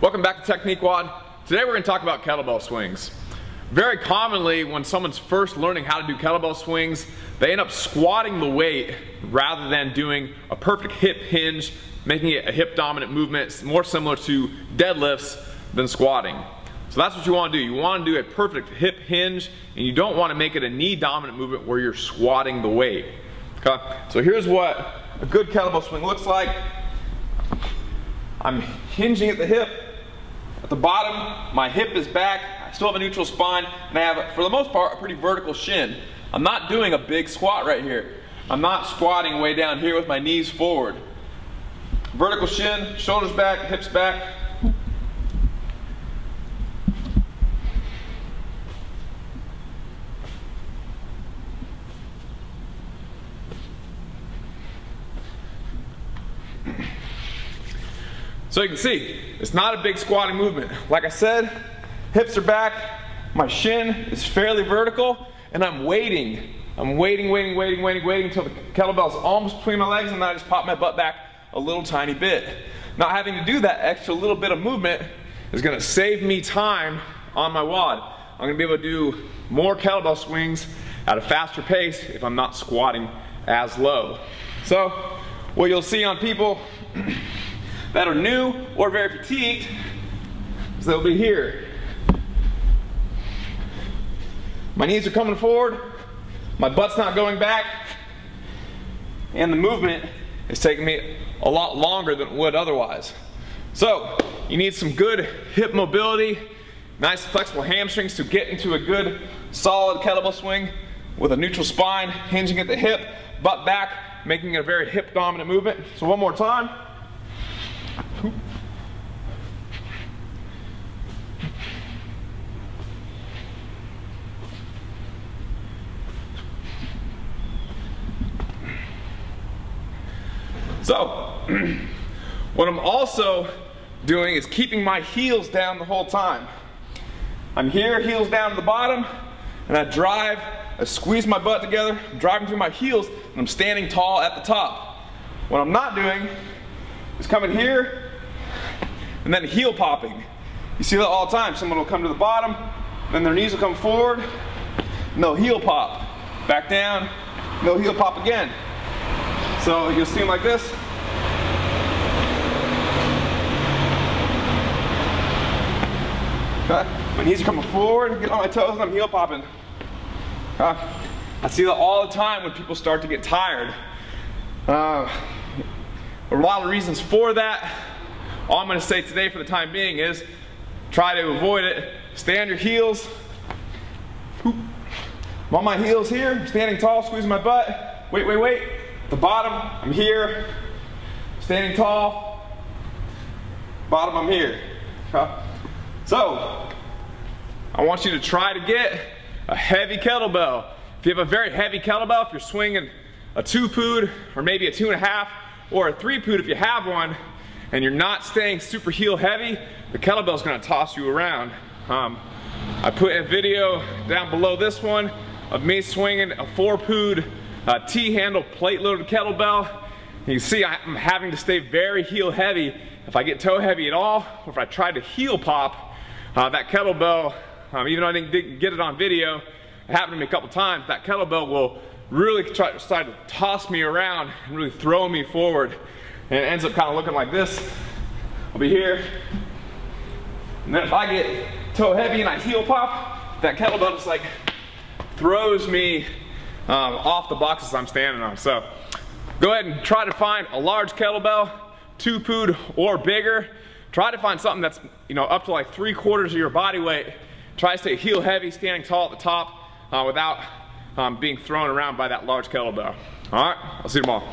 Welcome back to TechniqueWOD. Today we're going to talk about kettlebell swings. Very commonly when someone's first learning how to do kettlebell swings, they end up squatting the weight rather than doing a perfect hip hinge, making it a hip dominant movement. It's more similar to deadlifts than squatting. So that's what you want to do. You want to do a perfect hip hinge, and you don't want to make it a knee dominant movement where you're squatting the weight. Okay? So here's what a good kettlebell swing looks like. I'm hinging at the hip. At the bottom, my hip is back. I still have a neutral spine, and I have, for the most part, a pretty vertical shin. I'm not doing a big squat right here. I'm not squatting way down here with my knees forward. Vertical shin, shoulders back, hips back. So you can see, it's not a big squatting movement. Like I said, hips are back, my shin is fairly vertical, and I'm waiting. I'm waiting until the kettlebell's almost between my legs, and then I just pop my butt back a little tiny bit. Not having to do that extra little bit of movement is gonna save me time on my WOD. I'm gonna be able to do more kettlebell swings at a faster pace if I'm not squatting as low. So, what you'll see on people that are new or very fatigued is they'll be here. My knees are coming forward, my butt's not going back, and the movement is taking me a lot longer than it would otherwise. So, you need some good hip mobility, nice flexible hamstrings to get into a good solid kettlebell swing with a neutral spine, hinging at the hip, butt back, making it a very hip dominant movement. So one more time. So, what I'm also doing is keeping my heels down the whole time. I'm here, heels down to the bottom, and I squeeze my butt together, I'm driving through my heels, and I'm standing tall at the top. What I'm not doing is coming here, and then heel popping. You see that all the time. Someone will come to the bottom, then their knees will come forward, and they'll heel pop. Back down, and they'll heel pop again. So you'll see them like this. Okay. My knees are coming forward, get on my toes, and I'm heel popping. Okay. I see that all the time when people start to get tired. There are a lot of reasons for that. All I'm going to say today for the time being is try to avoid it. Stay on your heels. I'm on my heels here, I'm standing tall, squeezing my butt. Wait. At the bottom, I'm here. Standing tall. Bottom, I'm here. Okay. So, I want you to try to get a heavy kettlebell. If you have a very heavy kettlebell, if you're swinging a 2-pood or maybe a 2.5 or a 3-pood if you have one, and you're not staying super heel heavy, the kettlebell's gonna toss you around. I put a video down below this one of me swinging a 4-pood T-handle plate loaded kettlebell. You can see I'm having to stay very heel heavy. If I get toe heavy at all, or if I try to heel pop, that kettlebell, even though I didn't get it on video, it happened to me a couple times, that kettlebell will really try to toss me around and really throw me forward. And it ends up kind of looking like this. I'll be here. And then if I get toe heavy and I heel pop, that kettlebell just like throws me off the boxes I'm standing on. So go ahead and try to find a large kettlebell, 2-pood or bigger. Try to find something that's up to like 3/4 of your body weight. Try to stay heel heavy, standing tall at the top without being thrown around by that large kettlebell. All right, I'll see you tomorrow.